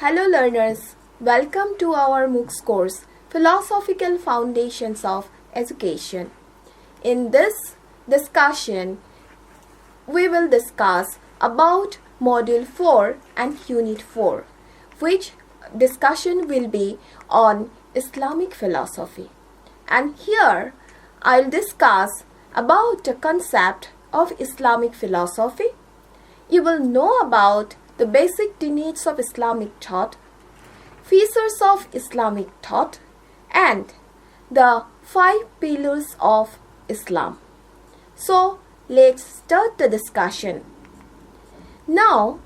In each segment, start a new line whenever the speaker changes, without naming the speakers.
Hello learners, welcome to our MOOCs course, Philosophical Foundations of Education. In this discussion, we will discuss about Module 4 and Unit 4, which discussion will be on Islamic philosophy. And here, I'll discuss about the concept of Islamic philosophy. You will know about the basic tenets of Islamic thought, features of Islamic thought, and the 5 pillars of Islam. So, let's start the discussion. Now,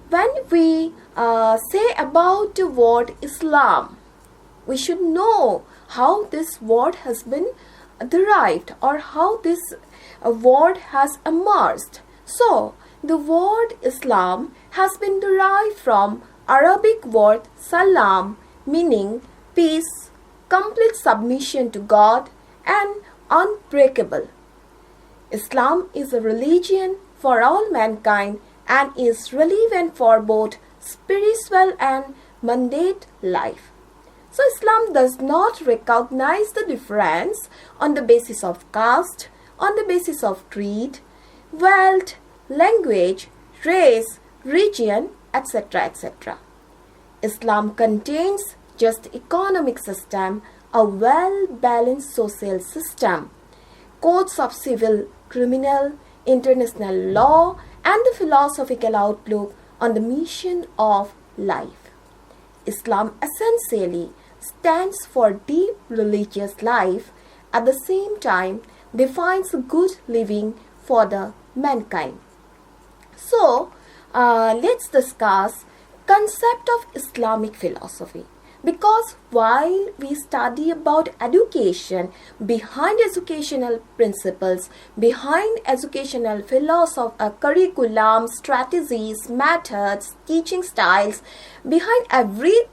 when we say about the word Islam, we should know how this word has been derived or how this word has emerged. So, the word Islam has been derived from Arabic word salam, meaning peace, complete submission to God, and unbreakable. Islam is a religion for all mankind and is relevant for both spiritual and mundane life. So Islam does not recognize the difference on the basis of caste, on the basis of creed, wealth, language, race, region, etc. etc. Islam contains just economic system, a well-balanced social system, codes of civil, criminal, international law, and the philosophical outlook on the mission of life. Islam essentially stands for deep religious life, at the same time defines good living for the mankind. So, let's discuss concept of Islamic philosophy, because while we study about education, behind educational principles, behind educational philosophy, curriculum, strategies, methods, teaching styles, behind every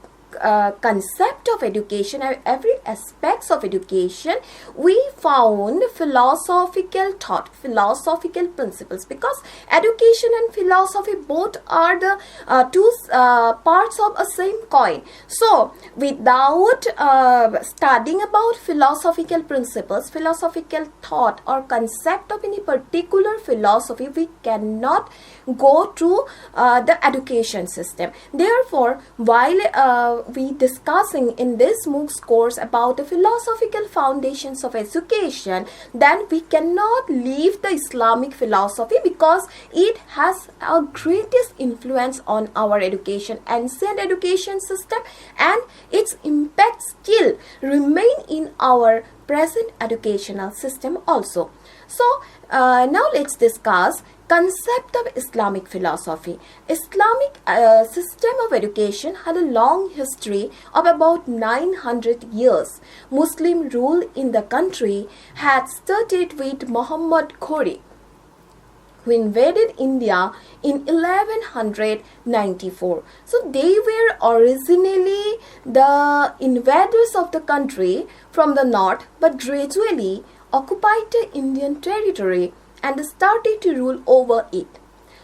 concept of education, every aspects of education, we found philosophical thought, philosophical principles, because education and philosophy both are the two parts of a same coin. So without studying about philosophical principles, philosophical thought or concept of any particular philosophy, we cannot go through the education system. Therefore, while we discussing in this MOOCs course about the philosophical foundations of education, then we cannot leave the Islamic philosophy, because it has a greatest influence on our education, ancient education system, and its impact still remain in our present educational system also. So now let's discuss concept of Islamic philosophy. Islamic system of education had a long history of about 900 years. Muslim rule in the country had started with Muhammad Ghori, who invaded India in 1194. So they were originally the invaders of the country from the north, but gradually occupied the Indian territory and started to rule over it.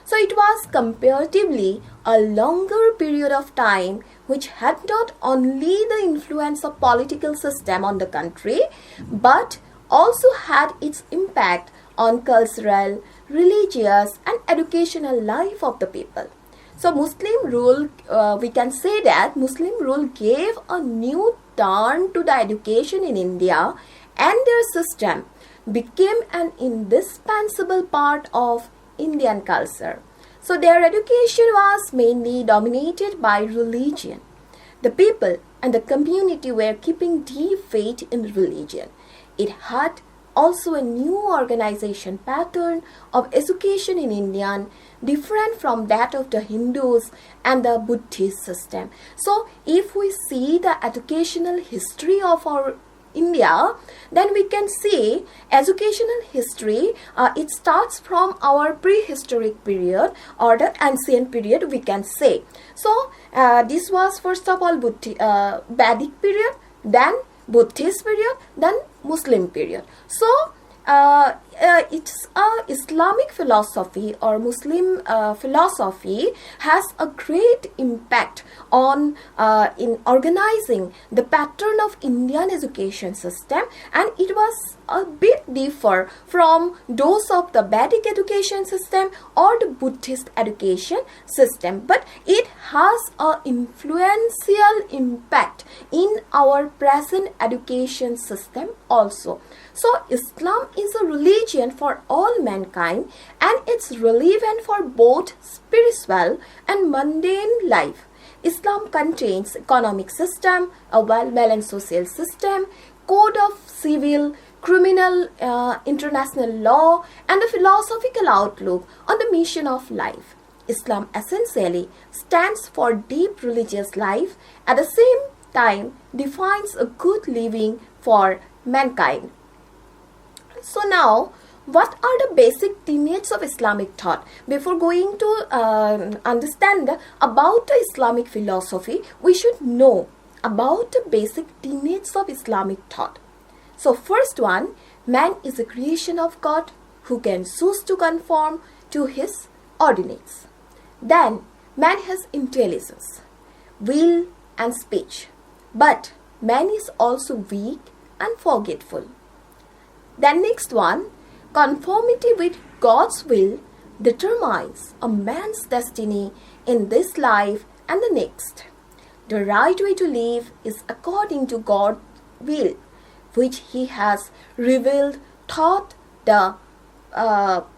So it was comparatively a longer period of time which had not only the influence of political system on the country, but also had its impact on cultural, religious, and educational life of the people. So Muslim rule, we can say that Muslim rule gave a new turn to the education in India, and their system became an indispensable part of Indian culture. So their education was mainly dominated by religion. The people and the community were keeping deep faith in religion. It had also a new organization pattern of education in India, different from that of the Hindus and the Buddhist system. So if we see the educational history of our India, then we can see educational history, it starts from our prehistoric period or the ancient period, we can say. So this was first of all Vedic period, then Buddhist period, then Muslim period. So it's Islamic philosophy or Muslim philosophy has a great impact on in organizing the pattern of Indian education system, and it was a bit differ from those of the Vedic education system or the Buddhist education system, but it has an influential impact in our present education system also. So Islam is a religion for all mankind, and it's relevant for both spiritual and mundane life. Islam contains economic system, a well-balanced social system, code of civil, criminal, international law, and a philosophical outlook on the mission of life. Islam essentially stands for deep religious life, at the same time defines a good living for mankind. So now, what are the basic tenets of Islamic thought? Before going to understand about the Islamic philosophy, we should know about the basic tenets of Islamic thought. So first one, man is a creation of God who can choose to conform to his ordinates. Then, man has intelligence, will and speech, but man is also weak and forgetful. Then next one, conformity with God's will determines a man's destiny in this life and the next. The right way to live is according to God's will, which he has revealed, taught the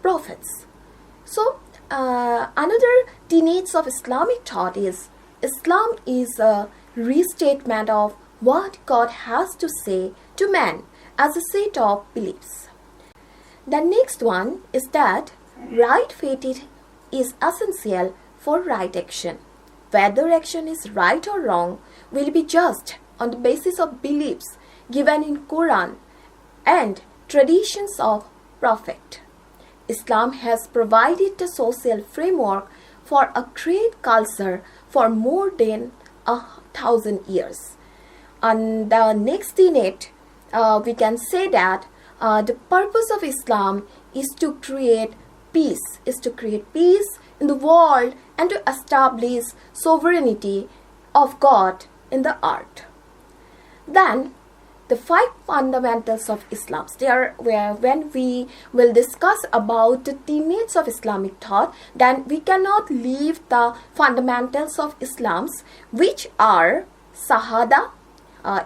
prophets. So another tenets of Islamic thought is Islam is a restatement of what God has to say to man as a set of beliefs. The next one is that right faith is essential for right action. Whether action is right or wrong will be judged on the basis of beliefs given in Quran and traditions of Prophet. Islam has provided the social framework for a great culture for more than 1,000 years. And the next tenet, we can say that the purpose of Islam is to create peace, in the world and to establish sovereignty of God in the earth. Then the 5 fundamentals of Islam. There, when we will discuss about the tenets of Islamic thought, then we cannot leave the fundamentals of Islam, which are Shahada,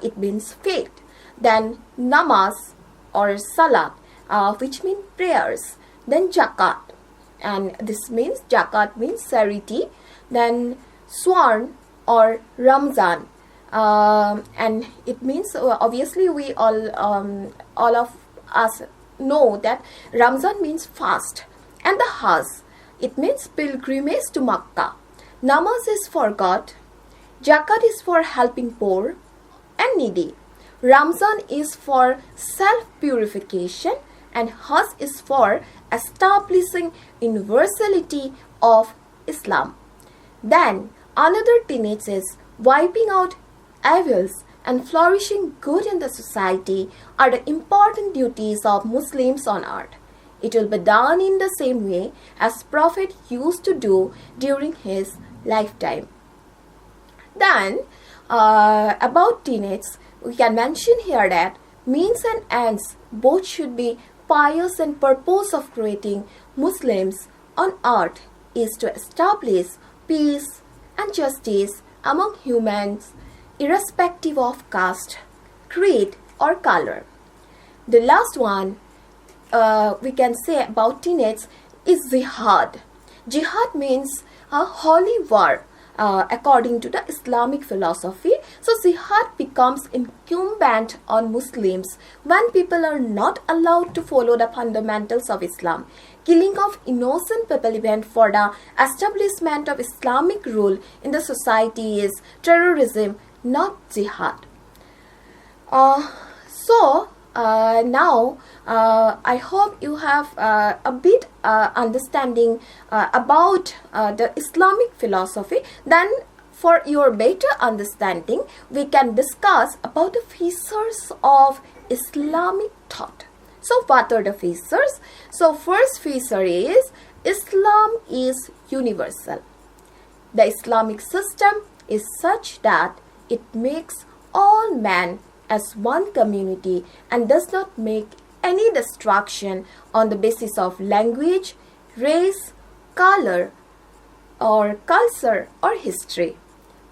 it means faith. Then namaz or salat, which means prayers. Then zakat, and this means zakat means charity. Then swan or Ramzan, and it means obviously we all of us know that Ramzan means fast. And the Hajj, it means pilgrimage to Makkah. Namaz is for God, zakat is for helping poor and needy. Ramzan is for self-purification, and Hajj is for establishing universality of Islam. Then another tenet is wiping out evils and flourishing good in the society are the important duties of Muslims on earth. It will be done in the same way as Prophet used to do during his lifetime. Then about tenets, we can mention here that means and ends both should be pious, and purpose of creating Muslims on earth is to establish peace and justice among humans irrespective of caste, creed or color. The last one we can say about tenets is jihad. Jihad means a holy war according to the Islamic philosophy. So jihad becomes incumbent on Muslims when people are not allowed to follow the fundamentals of Islam. Killing of innocent people event for the establishment of Islamic rule in the society is terrorism, not jihad. Now I hope you have a bit understanding about the Islamic philosophy. Then for your better understanding, we can discuss about the features of Islamic thought. So what are the features? So first feature is Islam is universal. The Islamic system is such that it makes all men as one community and does not make any distinction on the basis of language, race, color, or culture or history.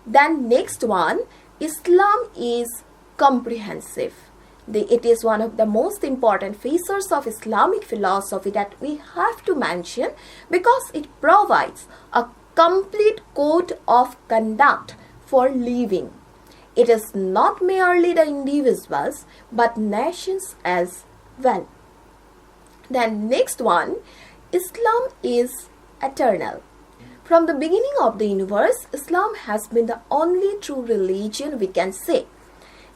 Then next one, Islam is comprehensive. It is one of the most important features of Islamic philosophy that we have to mention because it provides a complete code of conduct for living. It is not merely the individuals but nations as well. Then next one, Islam is eternal. From the beginning of the universe, Islam has been the only true religion we can say.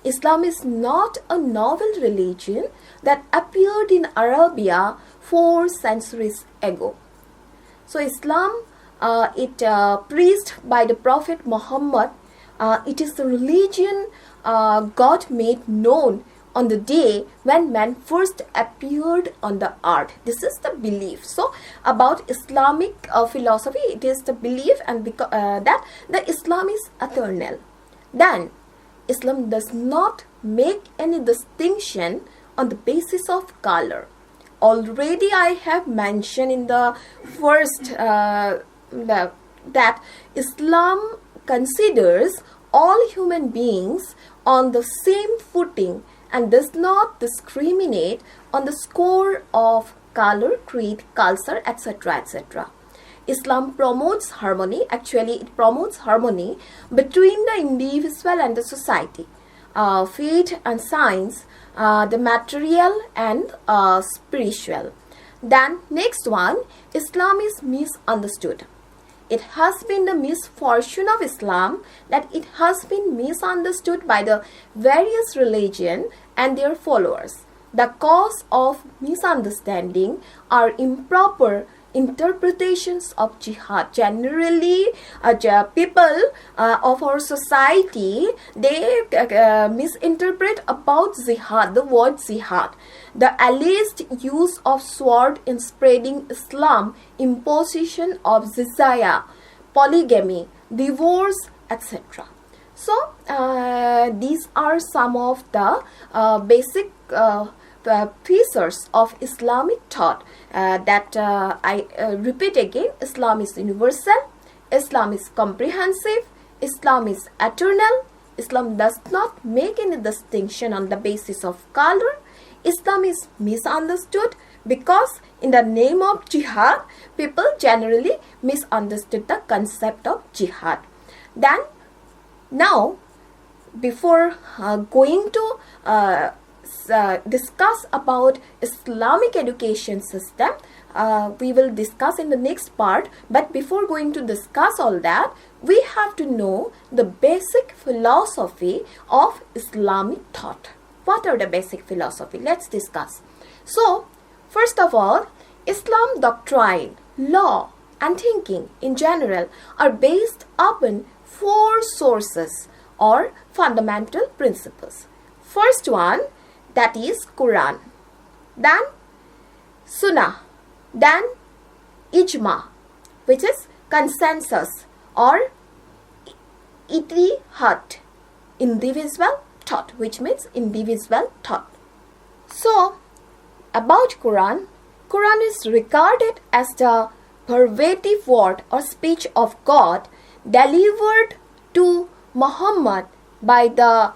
Islam is not a novel religion that appeared in Arabia 4 centuries ago. So Islam, preached by the Prophet Muhammad, it is the religion God made known on the day when man first appeared on the earth. This is the belief. So about Islamic philosophy, it is the belief and that the Islam is eternal. Then Islam does not make any distinction on the basis of color. Already I have mentioned in the first that Islam considers all human beings on the same footing and does not discriminate on the score of color, creed, culture, etc. etc. Islam promotes harmony. Actually, it promotes harmony between the individual and the society, faith and science, the material and spiritual. Then next one, Islam is misunderstood. It has been the misfortune of Islam that it has been misunderstood by the various religions and their followers. The cause of misunderstanding are improper interpretations of jihad. Generally, people of our society, they misinterpret about jihad, the word jihad. The alleged use of sword in spreading Islam, imposition of jizya, polygamy, divorce, etc. So, these are some of the basic features of Islamic thought that I repeat again. Islam is universal, Islam is comprehensive, Islam is eternal, Islam does not make any distinction on the basis of color, Islam is misunderstood because in the name of jihad, people generally misunderstood the concept of jihad. Then, now, before going to discuss about Islamic education system, we will discuss in the next part. But before going to discuss all that, we have to know the basic philosophy of Islamic thought. What are the basic philosophy? Let's discuss. So, first of all, Islam doctrine, law and thinking in general are based upon 4 sources or fundamental principles. First one, that is Quran, then Sunnah, then Ijma, which is consensus or Ijtihad, individual thought, which means individual thought. So, about Quran, Quran is regarded as the pervasive word or speech of God delivered to Muhammad by the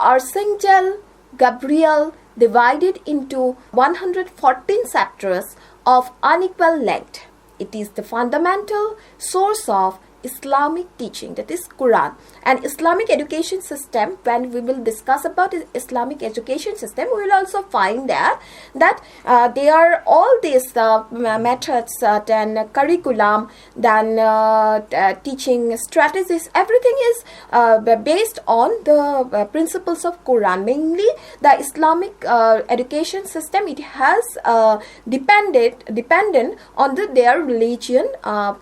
Archangel Gabriel, divided into 114 chapters of unequal length. It is the fundamental source of Islamic teaching, that is Quran. And Islamic education system, when we will discuss about Islamic education system, we will also find that there are all these methods, then curriculum, then teaching strategies, everything is based on the principles of Quran. Mainly the Islamic education system, it has dependent on their religion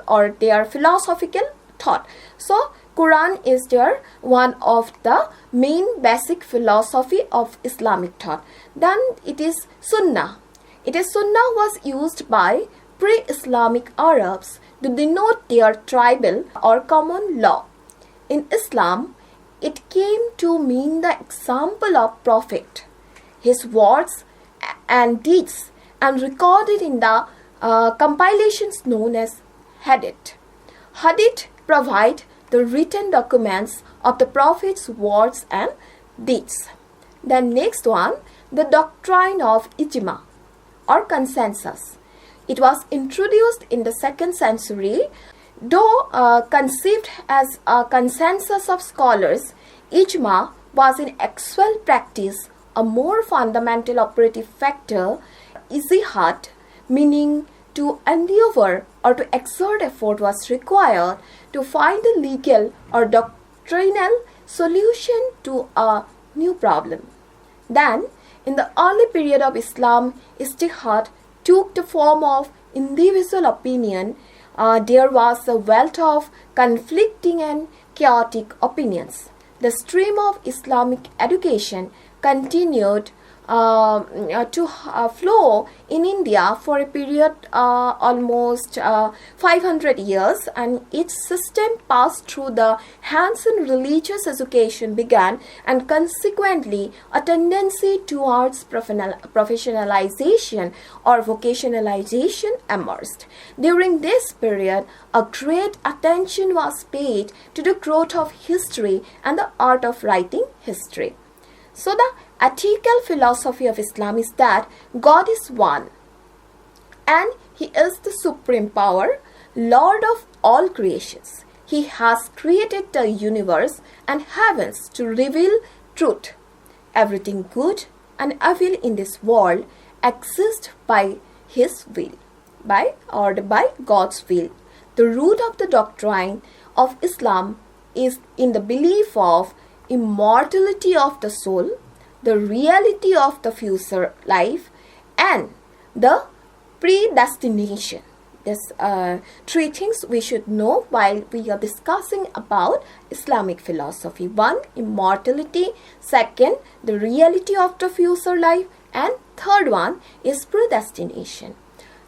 or their philosophical thought. So Quran is there one of the main basic philosophy of Islamic thought. Then it is Sunnah. Sunnah was used by pre-Islamic Arabs to denote their tribal or common law. In Islam, it came to mean the example of Prophet, his words and deeds, and recorded in the compilations known as Hadith. Hadith provide the written documents of the Prophet's words and deeds. The next one, the doctrine of ijma or consensus. It was introduced in the 2nd century. Though conceived as a consensus of scholars, ijma was in actual practice a more fundamental operative factor. Ijtihad, meaning to endeavor or to exert effort, was required to find a legal or doctrinal solution to a new problem. Then, in the early period of Islam, ijtihad took the form of individual opinion. There was a wealth of conflicting and chaotic opinions. The stream of Islamic education continued to flow in India for a period almost 500 years, and its system passed through the hands and religious education began, and consequently a tendency towards professionalization or vocationalization emerged. During this period, a great attention was paid to the growth of history and the art of writing history. So the ethical philosophy of Islam is that God is one and He is the supreme power, Lord of all creations. He has created the universe and heavens to reveal truth. Everything good and evil in this world exists by His will, by God's will. The root of the doctrine of Islam is in the belief of immortality of the soul, the reality of the future life, and the predestination. These 3 things we should know while we are discussing about Islamic philosophy. 1, immortality. 2nd, the reality of the future life. And 3rd one is predestination.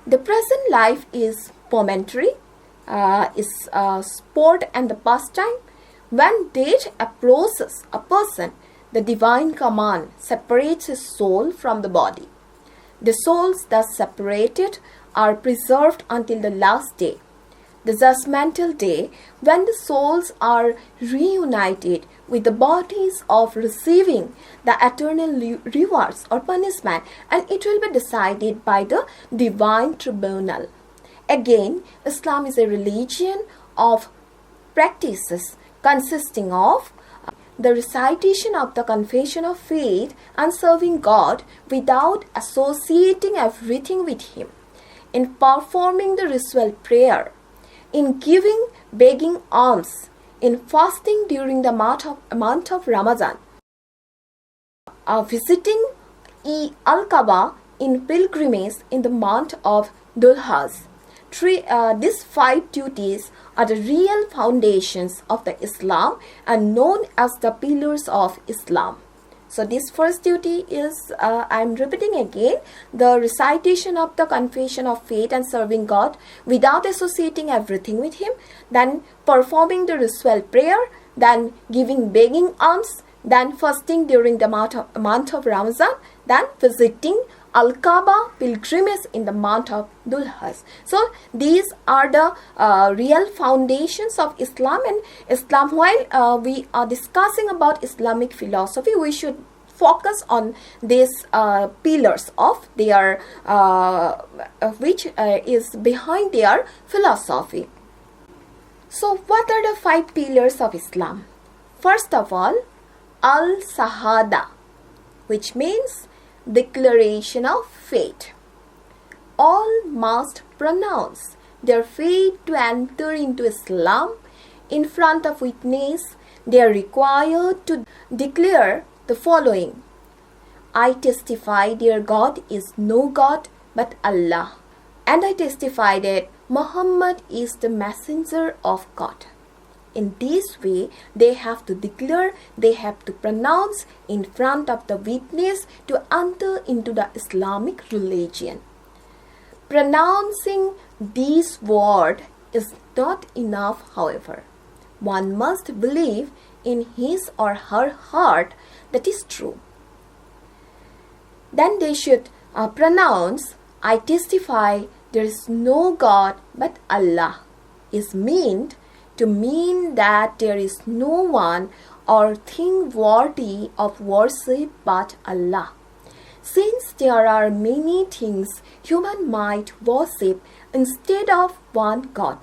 The present life is momentary, is sport and the pastime. When death approaches a person, the divine command separates his soul from the body. The souls thus separated are preserved until the last day, the judgmental day, when the souls are reunited with the bodies of receiving the eternal rewards or punishment, and it will be decided by the divine tribunal. Again, Islam is a religion of practices consisting of the recitation of the confession of faith and serving God without associating everything with Him, in performing the ritual prayer, in giving, begging alms, in fasting during the month of Ramadan, visiting Al-Kaaba in pilgrimage in the month of Dhul-Hajj. These 5 duties are the real foundations of the Islam and known as the pillars of Islam. So this first duty is, I am repeating again, the recitation of the confession of faith and serving God without associating everything with Him, then performing the ritual prayer, then giving, begging alms, then fasting during the month of Ramadan, then visiting Al-Kaaba pilgrimage in the month of Dhul-Hajj. So these are the real foundations of Islam. And Islam, while we are discussing about Islamic philosophy, we should focus on these pillars of their which is behind their philosophy. So what are the 5 pillars of Islam? First of all, Al-Shahada, which means declaration of faith. All must pronounce their faith to enter into Islam. In front of witness, they are required to declare the following: I testify their God is no God but Allah, and I testify that Muhammad is the messenger of God. in this way, they have to declare, they have to pronounce in front of the witness to enter into the Islamic religion. Pronouncing these words is not enough, however. One must believe in his or her heart that is true. Then they should pronounce, I testify there is no God but Allah, is meant to mean that there is no one or thing worthy of worship but Allah. Since there are many things human might worship instead of one God.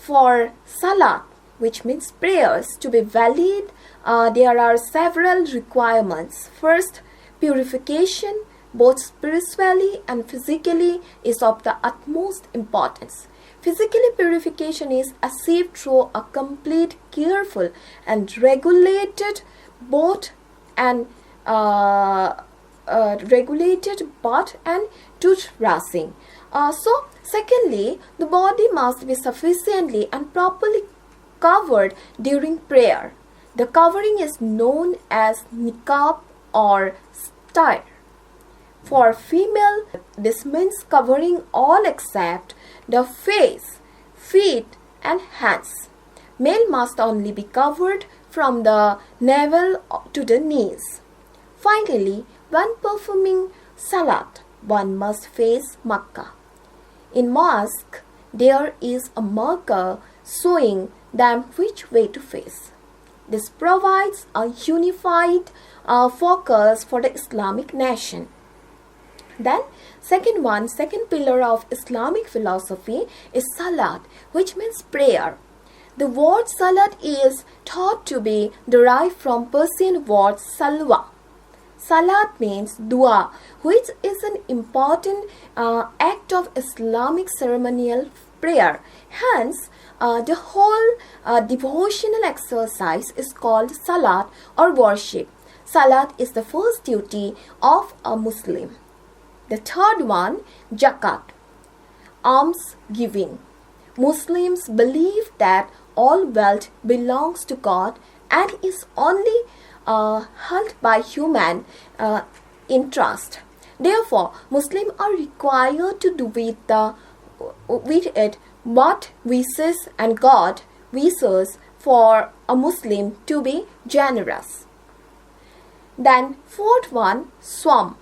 For salat, which means prayers, to be valid, there are several requirements. First, purification, both spiritually and physically, is of the utmost importance. Physically, purification is achieved through a complete, careful, and regulated bath and tooth brushing. Secondly, the body must be sufficiently and properly covered during prayer. The covering is known as niqab or star. For female, this means covering all except the face, feet, and hands. Male must only be covered from the navel to the knees. Finally, when performing salat, one must face Makkah. In mosque, there is a marker showing them which way to face. This provides a unified focus for the Islamic nation. Then, second pillar of Islamic philosophy is salat, which means prayer. The word salat is thought to be derived from Persian word salwa. Salat means dua, which is an important act of Islamic ceremonial prayer. Hence, the whole devotional exercise is called salat or worship. Salat is the first duty of a Muslim. The third one, zakat, alms giving. Muslims believe that all wealth belongs to God and is only held by human in trust. Therefore, Muslims are required to do with it what wishes and God wishes for a Muslim to be generous. Then fourth one, swam.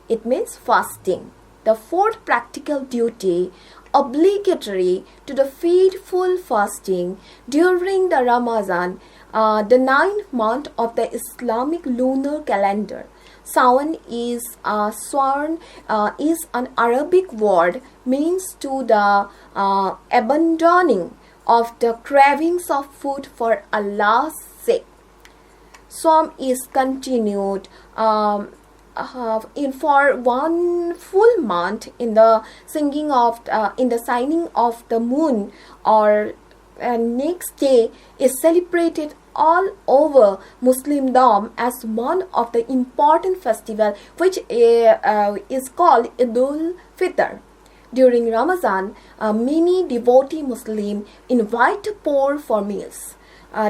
It means fasting. The fourth practical duty obligatory to the faithful fasting during the Ramadan, the 9th month of the Islamic lunar calendar. Sawan is is an Arabic word, means to the abandoning of the cravings of food for Allah's sake. Psalm is continued for one full month in the signing of the moon, or next day is celebrated all over Muslimdom as one of the important festival, which is called Idul Fitr. During Ramadan, many devotee Muslims invite the poor for meals.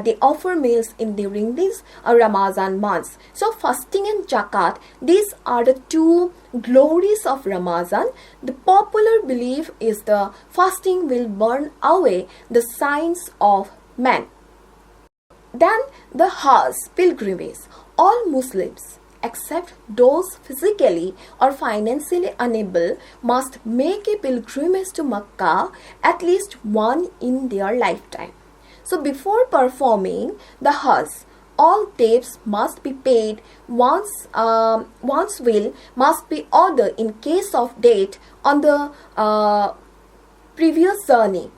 They offer meals during these Ramadan months. So fasting and zakat, these are the two glories of Ramadan. The popular belief is the fasting will burn away the sins of man. Then the Hajj, pilgrimage. All Muslims, except those physically or financially unable, must make a pilgrimage to Mecca at least one in their lifetime. So before performing the Hajj, all debts must be paid. One's will must be ordered in case of death on the previous journey,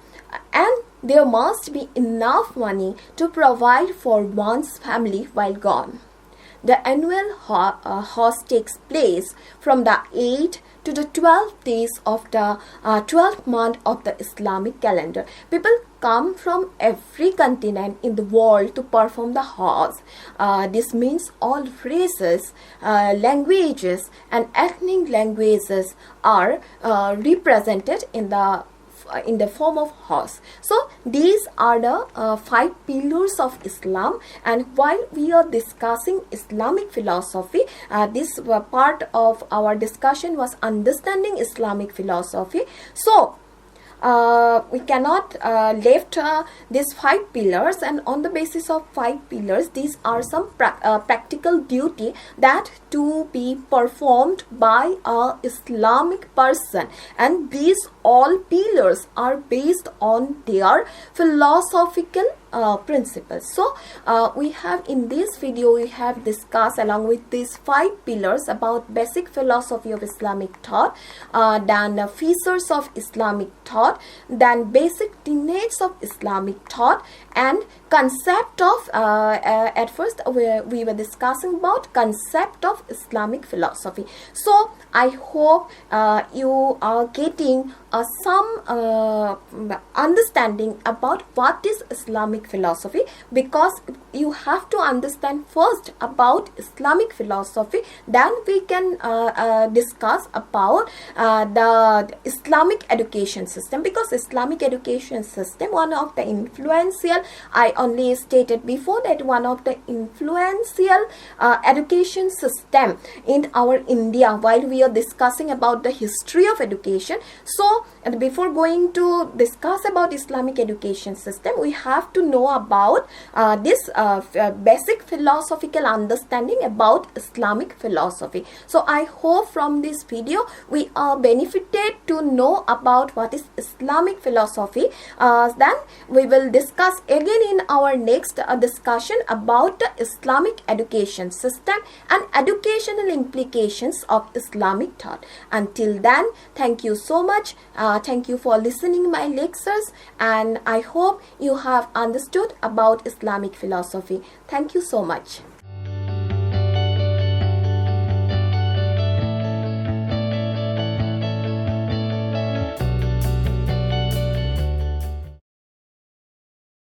and there must be enough money to provide for one's family while gone. The annual Hajj takes place from the 8th to the 12th days of the 12th month of the Islamic calendar. People come from every continent in the world to perform the Hajj. This means all races, languages and ethnic languages are represented in the in the form of horse. So these are the 5 pillars of Islam, and while we are discussing Islamic philosophy, this part of our discussion was understanding Islamic philosophy. So we cannot left these 5 pillars, and on the basis of 5 pillars, these are some practical duty that to be performed by a Islamic person, and these all pillars are based on their philosophical principles. So we have in this video we have discussed along with these 5 pillars about basic philosophy of Islamic thought, then features of Islamic thought, then basic tenets of Islamic thought, and concept of at first we were discussing about concept of Islamic philosophy. So I hope you are getting some understanding about what is Islamic philosophy, because you have to understand first about Islamic philosophy, then we can discuss about the Islamic education system, because Islamic education system, one of the influential, I only stated before that one of the influential education system in our India, while we are discussing about the history of education. So before going to discuss about Islamic education system, we have to know about this basic philosophical understanding about Islamic philosophy. So I hope from this video we are benefited to know about what is Islamic philosophy. Then we will discuss again in our next discussion about the Islamic education system and educational implications of Islamic thought. Until then, thank you so much. Thank you for listening my lectures, and I hope you have understood about Islamic philosophy. Thank you so much.